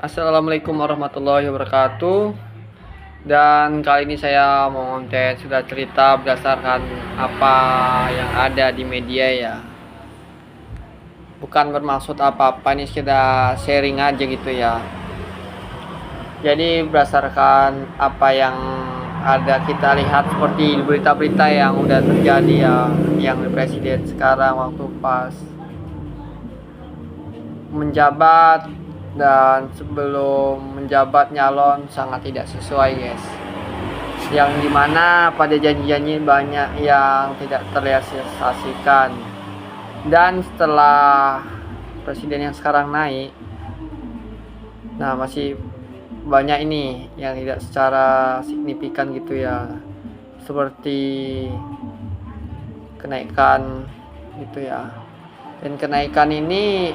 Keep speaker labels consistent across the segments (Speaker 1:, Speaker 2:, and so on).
Speaker 1: Assalamualaikum warahmatullahi wabarakatuh. Dan kali ini saya mau konten sudah cerita berdasarkan apa yang ada di media ya. Bukan bermaksud apa-apa, ini sudah sharing aja gitu ya. Jadi berdasarkan apa yang ada kita lihat seperti berita-berita yang udah terjadi ya, yang presiden sekarang waktu pas menjabat dan sebelum menjabat nyalon sangat tidak sesuai guys, yang dimana pada janji-janji banyak yang tidak terrealisasikan. Dan setelah presiden yang sekarang naik, nah masih banyak ini yang tidak secara signifikan gitu ya, seperti kenaikan gitu ya. Dan kenaikan ini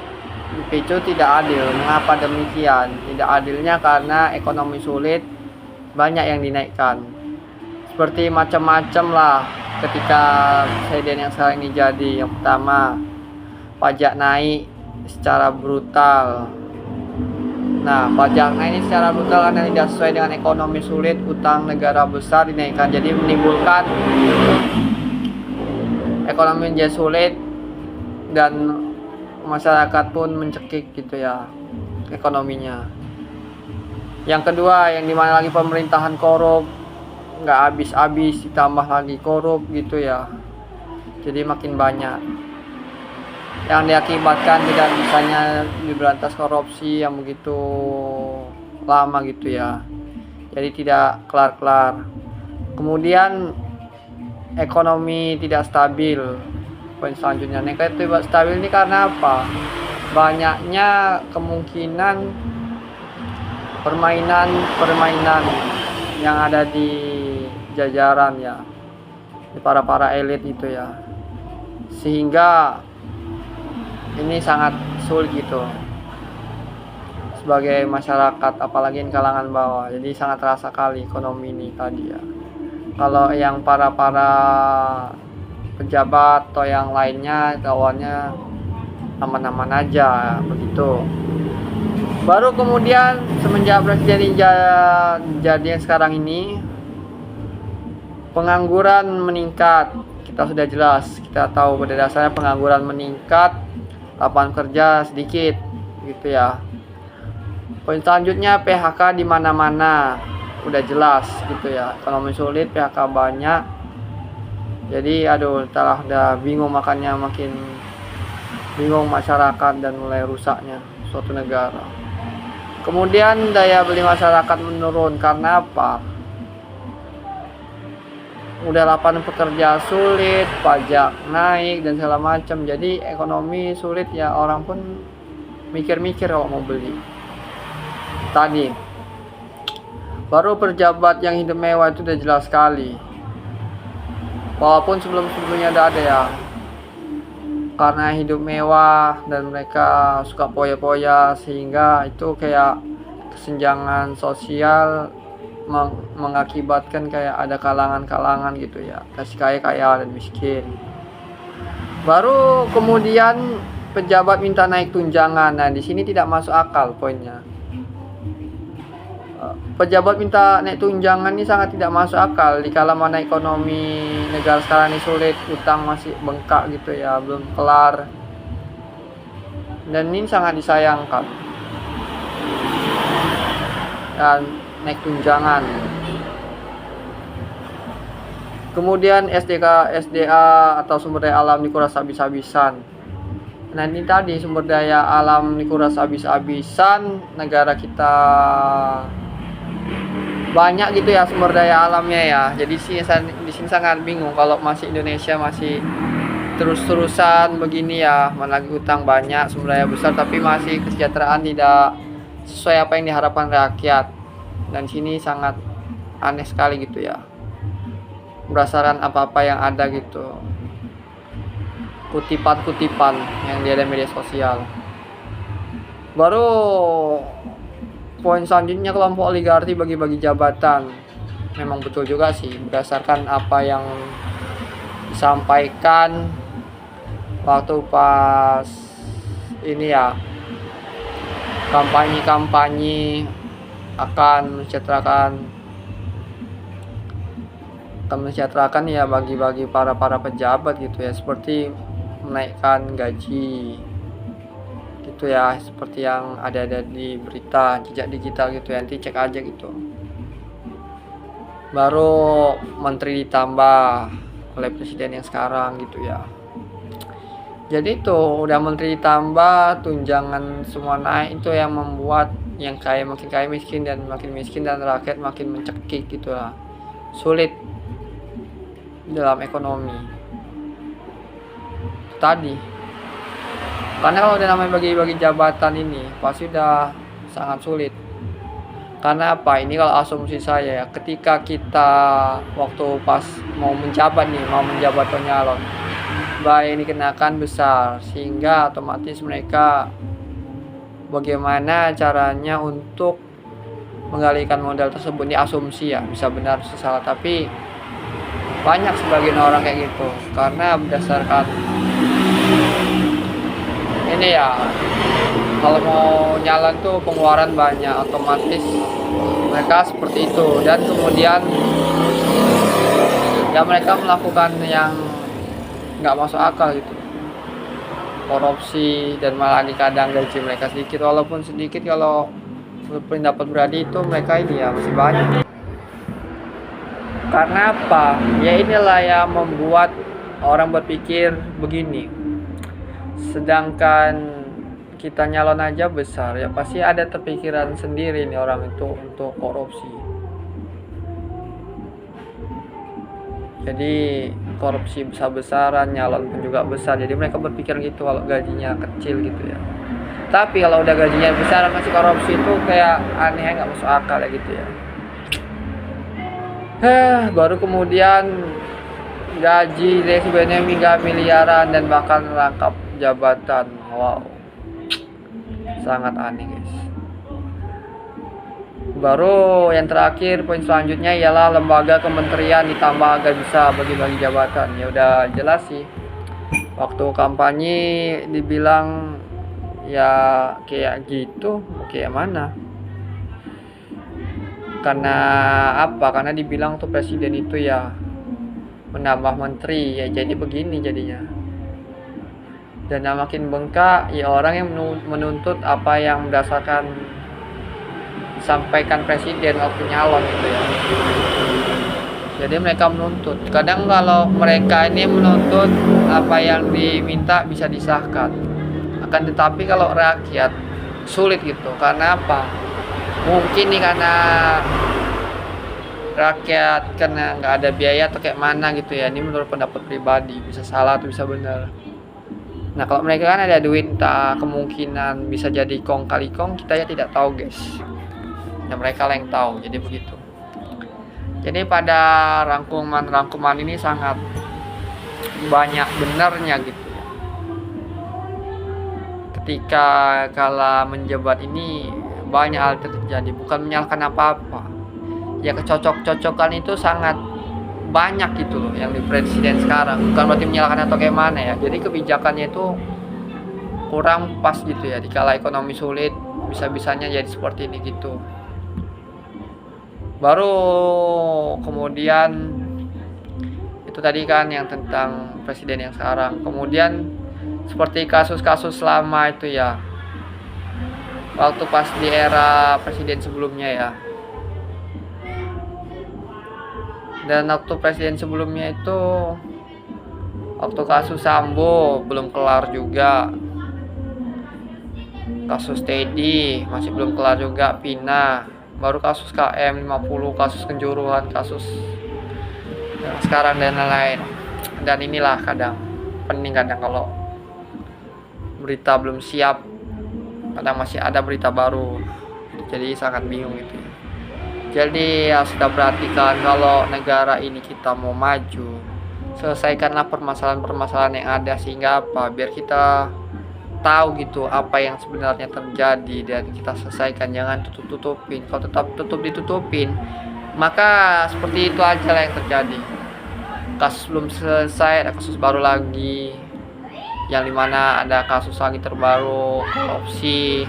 Speaker 1: dipicu tidak adil. Mengapa demikian? Tidak adilnya karena ekonomi sulit, banyak yang dinaikkan. Seperti macam-macam lah ketika presiden yang sekarang ini jadi. Yang pertama, pajak naik secara brutal. Nah, pajak naik ini secara brutal karena tidak sesuai dengan ekonomi sulit, utang negara besar dinaikkan. Jadi menimbulkan ekonomi menjadi sulit dan masyarakat pun mencekik gitu ya ekonominya. Yang kedua, yang dimana lagi pemerintahan korup, nggak habis-habis, ditambah lagi korup gitu ya, jadi makin banyak yang diakibatkan tidak bisanya diberantas korupsi yang begitu lama gitu ya, jadi tidak kelar-kelar. Kemudian ekonomi tidak stabil. Poin selanjutnya, negatif stabil ini karena apa? Banyaknya kemungkinan permainan yang ada di jajaran ya, di para elit itu ya, sehingga ini sangat sulit gitu sebagai masyarakat, apalagi kalangan bawah. Jadi sangat terasa kali ekonomi ini tadi ya. Kalau yang para pejabat atau yang lainnya kawannya aman-aman aja begitu. Baru kemudian semenjak presiden jadi yang sekarang ini, pengangguran meningkat. Kita sudah jelas, kita tahu pada dasarnya pengangguran meningkat, lapangan kerja sedikit gitu ya. Poin selanjutnya, PHK di mana-mana udah jelas gitu ya, ekonomi sulit, PHK banyak. Jadi udah bingung, makanya makin bingung masyarakat dan mulai rusaknya suatu negara. Kemudian daya beli masyarakat menurun karena apa? Udah lapangan pekerja sulit, pajak naik dan segala macam. Jadi ekonomi sulit ya, orang pun mikir-mikir kalau mau beli. Tadi baru pejabat yang hidup mewah itu udah jelas sekali. Walaupun sebelumnya udah ada ya, karena hidup mewah dan mereka suka poya-poya, sehingga itu kayak kesenjangan sosial mengakibatkan kayak ada kalangan-kalangan gitu ya, kasih kaya dan miskin. Baru kemudian pejabat minta naik tunjangan. Nah, di sini tidak masuk akal poinnya. Pejabat minta naik tunjangan ini sangat tidak masuk akal dikala mana ekonomi negara sekarang ini sulit, utang masih bengkak gitu ya, belum kelar. Dan ini sangat disayangkan. Dan naik tunjangan. Kemudian SDA atau sumber daya alam dikuras habis-habisan. Nah, ini tadi sumber daya alam dikuras habis-habisan, negara kita banyak gitu ya sumber daya alamnya ya. Jadi di sini sangat bingung kalau masih Indonesia masih terus-terusan begini ya, mana lagi utang banyak, sumber daya besar, tapi masih kesejahteraan tidak sesuai apa yang diharapkan rakyat. Dan sini sangat aneh sekali gitu ya, berdasarkan apa-apa yang ada gitu, kutipan-kutipan yang di media sosial. Baru poin selanjutnya, kelompok oligarki bagi-bagi jabatan. Memang betul juga sih, berdasarkan apa yang disampaikan waktu pas ini ya, kampanye-kampanye akan mensejahterakan ya bagi para pejabat gitu ya, seperti menaikkan gaji gitu ya, seperti yang ada di berita jejak digital gitu ya, nanti cek aja gitu. Baru menteri ditambah oleh presiden yang sekarang gitu ya. Jadi itu udah menteri ditambah, tunjangan semua naik, itu yang membuat yang kaya makin kaya, miskin dan makin miskin, dan rakyat makin mencekik gitu lah, sulit dalam ekonomi tadi. Karena kalau udah namanya bagi-bagi jabatan ini pasti udah sangat sulit. Karena apa? Ini kalau asumsi saya ya, ketika kita waktu pas mau menjabat atau nyalon, biaya ini kenakan besar, sehingga otomatis mereka bagaimana caranya untuk mengalihkan modal tersebut. Ini asumsi ya, bisa benar bisa salah, tapi banyak sebagian orang kayak gitu karena berdasarkan ini ya, kalau mau nyalon tuh pengeluaran banyak, otomatis mereka seperti itu. Dan kemudian ya mereka melakukan yang nggak masuk akal gitu, korupsi, dan malah kadang gaji mereka sedikit, walaupun sedikit kalau pendapat berani itu mereka ini ya masih banyak. Karena apa? Ya inilah yang membuat orang berpikir begini, sedangkan kita nyalon aja besar, ya pasti ada terpikiran sendiri nih orang itu untuk korupsi. Jadi korupsi besar-besaran, nyalon pun juga besar, jadi mereka berpikir gitu kalau gajinya kecil gitu ya. Tapi kalau udah gajinya besar masih korupsi, itu kayak aneh, nggak masuk akal ya gitu ya. Baru kemudian gaji dari sebenarnya hingga miliaran dan bahkan rangkap jabatan. Wow, sangat aneh guys. Baru yang terakhir, poin selanjutnya ialah lembaga kementerian ditambah agar bisa bagi-bagi jabatan. Ya udah jelas sih, waktu kampanye dibilang ya kayak gitu, kayak mana? Karena apa? Karena dibilang tuh presiden itu ya menambah menteri, ya jadi begini jadinya. Dan yang makin bengkak ya orang yang menuntut apa yang berdasarkan disampaikan presiden waktu nyalon gitu ya. Jadi mereka menuntut, kadang kalau mereka ini menuntut apa yang diminta bisa disahkan, akan tetapi kalau rakyat sulit gitu. Karena apa? Mungkin nih karena rakyat karena nggak ada biaya atau kayak mana gitu ya. Ini menurut pendapat pribadi, bisa salah atau bisa benar. Nah kalau mereka kan ada duit, entah kemungkinan bisa jadi kong kali kong, kita ya tidak tahu guys. Ya mereka lah yang tahu, jadi begitu. Jadi pada rangkuman ini sangat banyak benarnya gitu ya. Ketika kala menjabat ini banyak hal terjadi, bukan menyalahkan apa-apa. Ya kecocok-cocokan itu sangat banyak gitu loh yang di presiden sekarang. Bukan berarti menyalahkan atau kayak mana ya. Jadi kebijakannya itu kurang pas gitu ya. Dikala ekonomi sulit, bisa-bisanya jadi seperti ini gitu. Baru kemudian itu tadi kan yang tentang presiden yang sekarang. Kemudian seperti kasus-kasus lama itu ya, waktu pas di era presiden sebelumnya ya. Dan waktu presiden sebelumnya itu, waktu kasus Sambo belum kelar juga, kasus Teddy masih belum kelar juga, Pina, baru kasus KM 50, kasus kenjuruhan, kasus yang sekarang dan lain-lain. Dan inilah kadang pening kalau berita belum siap, kadang masih ada berita baru, jadi sangat bingung gitu ya. Jadi ya sudah perhatikan, kalau negara ini kita mau maju, selesaikanlah permasalahan-permasalahan yang ada, sehingga apa, biar kita tahu gitu apa yang sebenarnya terjadi dan kita selesaikan, jangan tutup-tutupin. Kalau tetap ditutupin, maka seperti itu aja lah yang terjadi. Kasus belum selesai, ada kasus baru lagi, yang dimana ada kasus lagi terbaru, korupsi.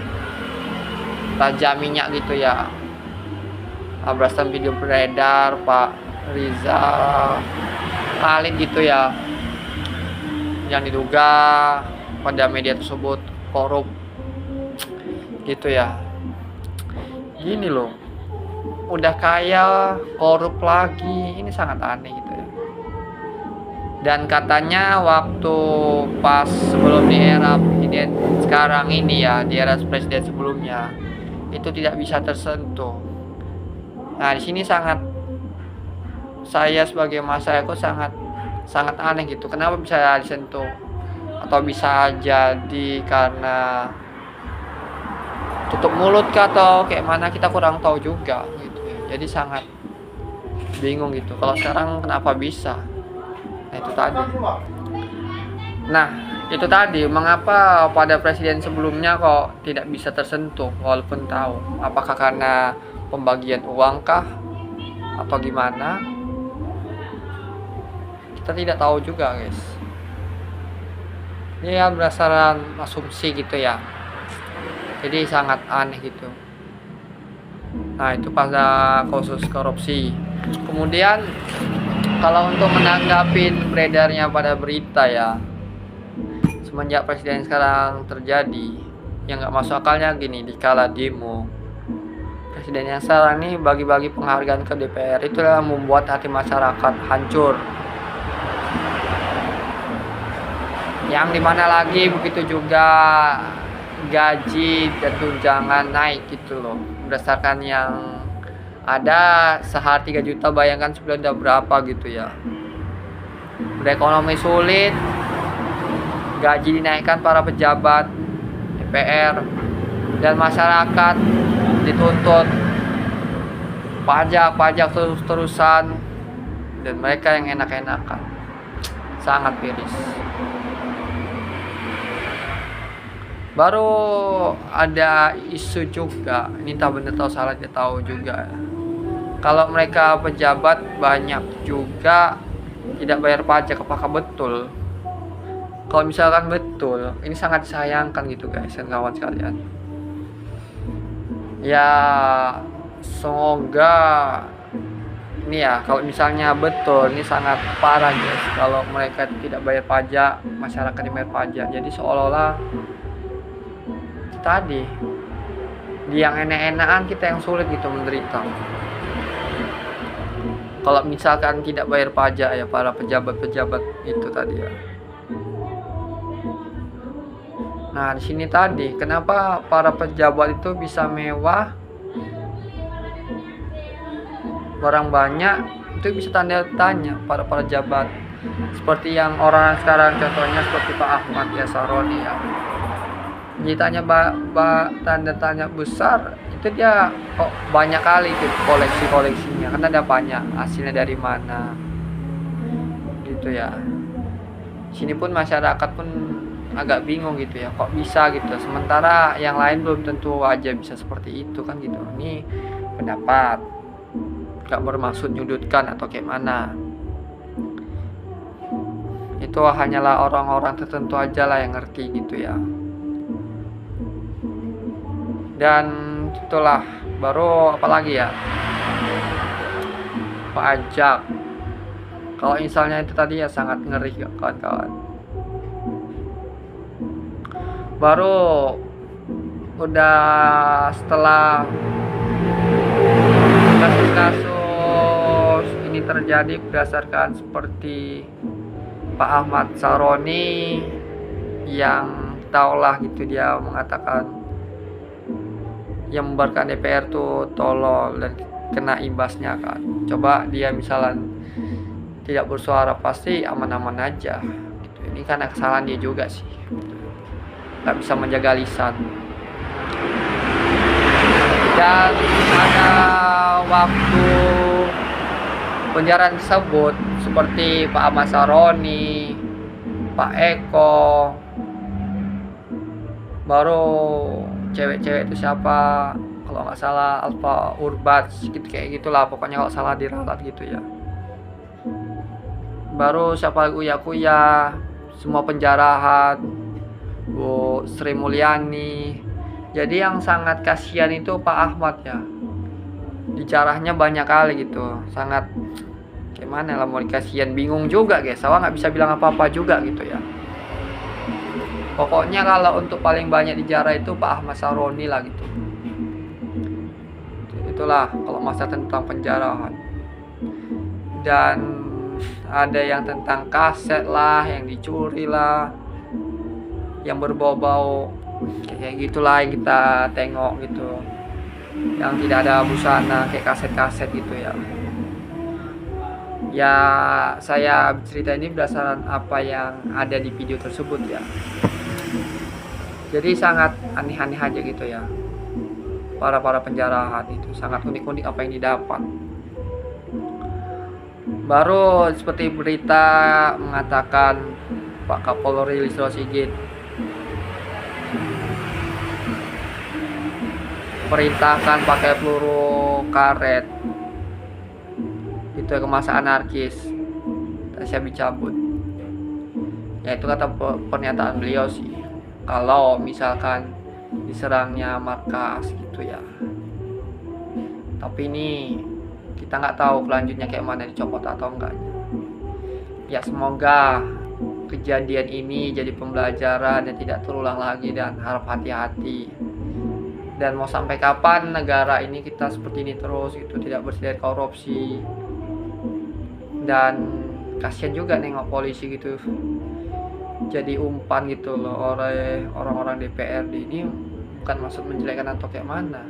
Speaker 1: raja minyak gitu ya. Berdasarkan video beredar Pak Rizal Khalid gitu ya, yang diduga pada media tersebut korup gitu ya. Gini loh, udah kaya korup lagi, ini sangat aneh gitu ya. Dan katanya waktu pas sebelum di era presiden sekarang ini ya, di era presiden sebelumnya itu tidak bisa tersentuh. Nah, di sini saya sebagai masa aku sangat aneh gitu. Kenapa bisa disentuh? Atau bisa jadi karena tutup mulut kah atau kayak mana, kita kurang tahu juga gitu ya. Jadi sangat bingung gitu. Kalau sekarang kenapa bisa? Nah, itu tadi mengapa pada presiden sebelumnya kok tidak bisa tersentuh walaupun tahu. Apakah karena pembagian uang kah atau gimana? Kita tidak tahu juga, guys. Ini ya berdasarkan asumsi gitu ya. Jadi sangat aneh gitu. Nah, itu pada kasus korupsi. Kemudian kalau untuk menanggapi beredarnya pada berita ya, semenjak presiden sekarang terjadi, yang nggak masuk akalnya gini, di kala demo, presiden yang sekarang ini bagi-bagi penghargaan ke DPR, itulah membuat hati masyarakat hancur. Yang dimana lagi begitu juga gaji dan tunjangan naik gitu loh, berdasarkan yang ada sehari 3 juta, bayangkan sebulan udah berapa gitu ya. Udah ekonomi sulit, gaji dinaikkan para pejabat DPR, dan masyarakat dituntut pajak terus-terusan, dan mereka yang enak-enakan. Sangat miris. Baru ada isu juga, ini tak benar tahu salah, tidak tahu juga. Kalau mereka pejabat banyak juga tidak bayar pajak, apakah betul? Kalau misalkan betul, ini sangat disayangkan gitu guys dan kawan sekalian. Ya semoga ini ya, kalau misalnya betul, ini sangat parah guys. Kalau mereka tidak bayar pajak, masyarakat yang bayar pajak, jadi seolah-olah tadi yang enak-enakan, kita yang sulit gitu menderita. Kalau misalkan tidak bayar pajak ya para pejabat-pejabat itu tadi ya. Nah, di sini tadi kenapa para pejabat itu bisa mewah, barang banyak, itu bisa tanda tanya para pejabat. Seperti yang orang sekarang, contohnya seperti Pak Ahmad Yasaroni ya. Ditanya tanda tanya besar, itu dia kok banyak kali gitu koleksinya, karena ada banyak, hasilnya dari mana gitu ya. Sini pun masyarakat pun agak bingung gitu ya, kok bisa gitu, sementara yang lain belum tentu aja bisa seperti itu kan gitu. Ini pendapat, gak bermaksud nyudutkan atau kayak mana, itu hanyalah orang-orang tertentu aja lah yang ngerti gitu ya. Dan itulah, baru apalagi ya, pajak. Kalau misalnya itu tadi ya sangat ngeri ya kawan-kawan. Baru udah setelah kasus-kasus ini terjadi berdasarkan seperti Pak Ahmad Saroni yang taulah gitu, dia mengatakan yang membubarkan DPR tuh tolol dan kena imbasnya kan. Coba dia misalnya tidak bersuara, pasti aman-aman aja gitu. Ini karena kesalahan dia juga sih gitu. Gak bisa menjaga lisan. Dan pada waktu penjarahan tersebut, seperti Pak Ahmad Saroni, Pak Eko, baru cewek-cewek itu siapa, kalau nggak salah Alfa Urbat, gitu kayak gitulah pokoknya, kalau salah diralat gitu ya. Baru siapa Uya, semua penjarahan, Bu Sri Mulyani, Jadi yang sangat kasihan itu Pak Ahmad ya, dijarahnya banyak kali gitu, sangat gimana lah mau dikasihan, bingung juga guys, saya nggak bisa bilang apa-apa juga gitu ya. Pokoknya kalau untuk paling banyak dijarah itu Pak Ahmad Saroni lah gitu. Itulah kalau masa tentang penjarahan. Dan ada yang tentang kaset lah, yang dicuri lah, yang berbau-bau kayak gitulah yang kita tengok gitu, yang tidak ada busana kayak kaset-kaset gitu ya. Ya saya cerita ini berdasarkan apa yang ada di video tersebut ya. Jadi sangat aneh-aneh aja gitu ya, para penjarahan itu sangat unik-unik apa yang didapat. Baru seperti berita mengatakan Pak Kapolri Listio Sigit perintahkan pakai peluru karet itu ke masa anarkis, siap dicabut. Ya itu kata pernyataan beliau sih, kalau misalkan diserangnya markas gitu ya. Tapi ini kita nggak tahu kelanjutnya kayak mana, dicopot atau enggaknya. Ya semoga kejadian ini jadi pembelajaran dan tidak terulang lagi, dan harap hati-hati. Dan mau sampai kapan negara ini kita seperti ini terus gitu, tidak bersih dari korupsi. Dan kasihan juga nengok polisi gitu jadi umpan gitu loh oleh orang-orang DPRD. Ini bukan maksud menjelekkan atau kayak mana.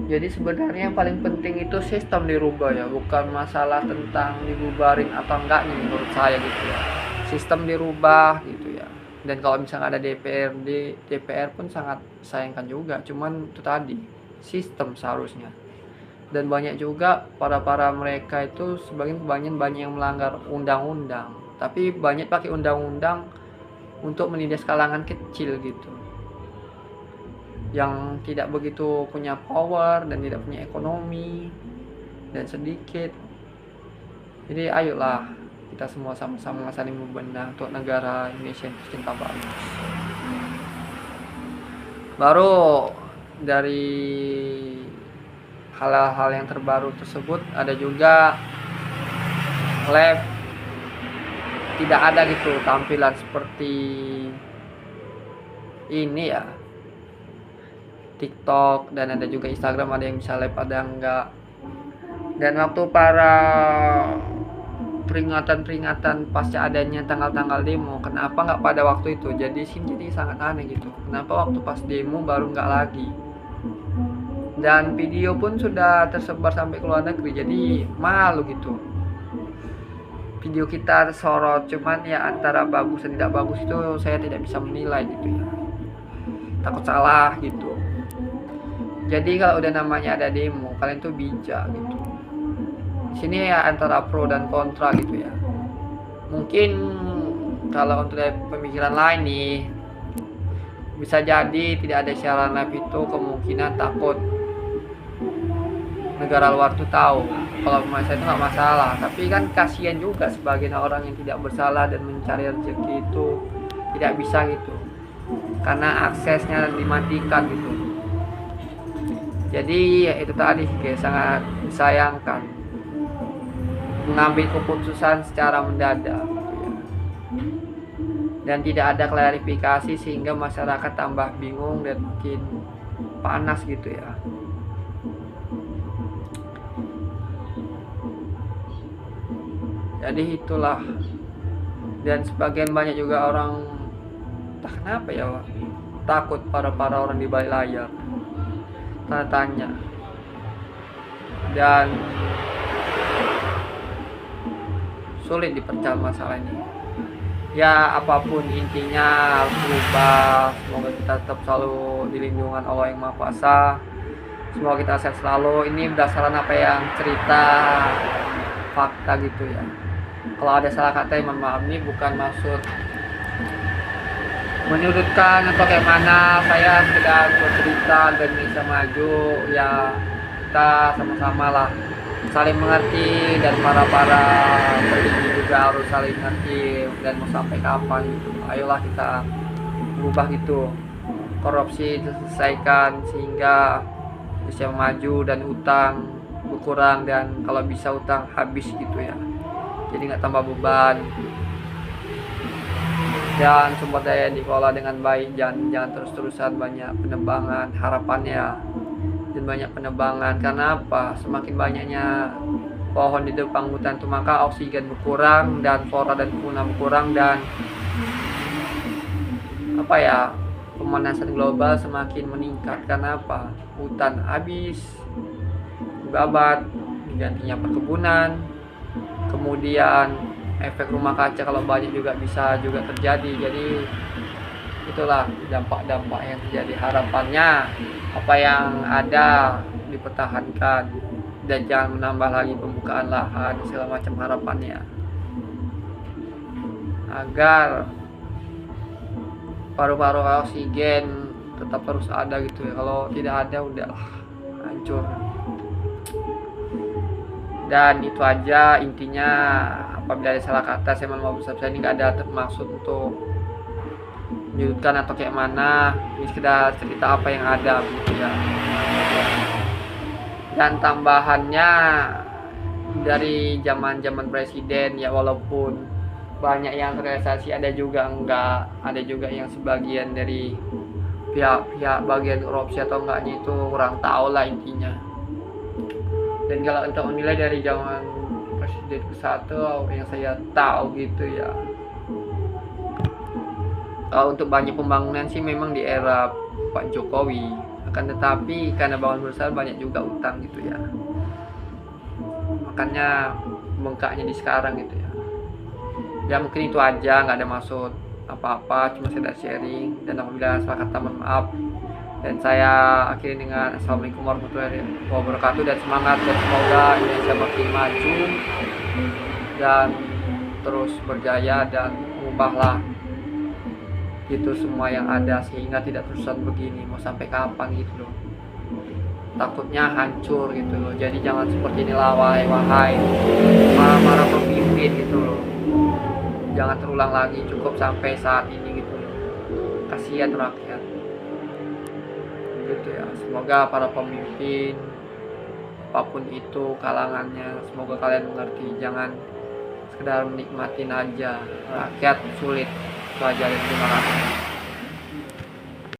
Speaker 1: Jadi sebenarnya yang paling penting itu sistem dirubah ya, bukan masalah tentang dibubarin atau enggaknya menurut saya gitu ya. Sistem dirubah gitu ya. Dan kalau misalnya ada DPR pun sangat sayangkan juga. Cuman itu tadi, sistem seharusnya. Dan banyak juga para mereka itu sebagian banyak yang melanggar undang-undang. Tapi banyak pakai undang-undang untuk menindas kalangan kecil gitu, yang tidak begitu punya power dan tidak punya ekonomi dan sedikit. Jadi ayolah kita semua sama-sama saling membenah untuk negara Indonesia yang tercinta banget. Baru dari hal-hal yang terbaru tersebut ada juga live tidak ada gitu tampilan seperti ini ya, TikTok, dan ada juga Instagram ada yang bisa live ada enggak. Dan waktu para peringatan pasca adanya tanggal-tanggal demo, kenapa nggak pada waktu itu? Jadi sangat aneh gitu, kenapa waktu pas demo baru nggak lagi. Dan video pun sudah tersebar sampai ke luar negeri, jadi malu gitu. Video kita sorot, cuman ya antara bagus dan tidak bagus itu saya tidak bisa menilai gitu ya, takut salah gitu. Jadi kalau udah namanya ada demo, kalian tuh bijak gitu. Sini ya antara pro dan kontra gitu ya. Mungkin kalau untuk pemikiran lain nih, bisa jadi tidak ada siaran live itu kemungkinan takut negara luar tuh tahu kalau saya itu nggak masalah. Tapi kan kasihan juga sebagian orang yang tidak bersalah dan mencari rezeki itu tidak bisa gitu, karena aksesnya dimatikan gitu. Jadi ya itu tadi kayak sangat disayangkan mengambil keputusan secara mendadak gitu ya. Dan tidak ada klarifikasi sehingga masyarakat tambah bingung dan makin panas gitu ya. Jadi itulah. Dan sebagian banyak juga orang tak kenapa ya takut para orang di balik layar, tanda tanya. Dan sulit dipercaya masalah ini. Ya apapun intinya harus berubah. Semoga kita tetap selalu dilindungi Allah yang Maha Kuasa. Semoga kita sehat selalu. Ini berdasarkan apa yang cerita fakta gitu ya. Kalau ada salah kata mohon maaf, ini bukan maksud menyudutkan atau kayak mana. Saya sedang bercerita dan bisa maju ya, kita sama-sama lah saling mengerti, dan para petinggi juga harus saling mengerti. Dan mau sampai kapan gitu, ayolah kita berubah gitu. korupsi diselesaikan sehingga bisa maju dan utang berkurang, dan kalau bisa utang habis gitu ya, jadi nggak tambah beban, dan sumber daya dikelola dengan baik, jangan terus-terusan banyak penebangan harapannya, dan banyak penebangan karena apa, semakin banyaknya pohon di depan hutan itu maka oksigen berkurang dan flora dan fauna berkurang, dan apa ya, pemanasan global semakin meningkat karena apa, hutan habis babat digantinya perkebunan, kemudian efek rumah kaca kalau banyak juga bisa juga terjadi. Jadi itulah dampak-dampak yang terjadi. Harapannya apa yang ada dipertahankan dan jangan menambah lagi pembukaan lahan segala macam, harapannya agar paru-paru oksigen tetap terus ada gitu ya. Kalau tidak ada udahlah hancur. Dan itu aja intinya. Apabila ada salah kata saya mohon maaf besar, saya ini gak ada maksud untuk menyudutkan atau kayak mana, ini sekedar cerita apa yang ada gitu ya. Dan tambahannya dari zaman presiden ya, walaupun banyak yang terrealisasi, ada juga enggak, ada juga yang sebagian dari pihak bagian korupsi atau enggaknya itu kurang tahu lah intinya. Dan kalau untuk menilai dari zaman presiden ke-1 yang saya tahu gitu ya, kalau untuk banyak pembangunan sih memang di era Pak Jokowi, akan tetapi karena bangun besar banyak juga utang gitu ya, makanya bengkaknya di sekarang gitu ya. Ya mungkin itu aja, nggak ada maksud apa-apa, cuma saya sharing, dan apabila salah kata mohon maaf. Dan saya akhiri dengan assalamualaikum warahmatullahi wabarakatuh, dan semangat, dan semoga Indonesia makin maju dan terus berjaya, dan ubahlah itu semua yang ada sehingga tidak terusan begini. Mau sampai kapan gitu loh, takutnya hancur gitu loh. Jadi jangan seperti inilah wahai para pemimpin gitu loh, jangan terulang lagi, cukup sampai saat ini gitu loh, kasihan rakyat gitu ya. Semoga para pemimpin apapun itu kalangannya, semoga kalian mengerti, jangan sekedar menikmatin aja, rakyat sulit. Itu aja, terima kasih.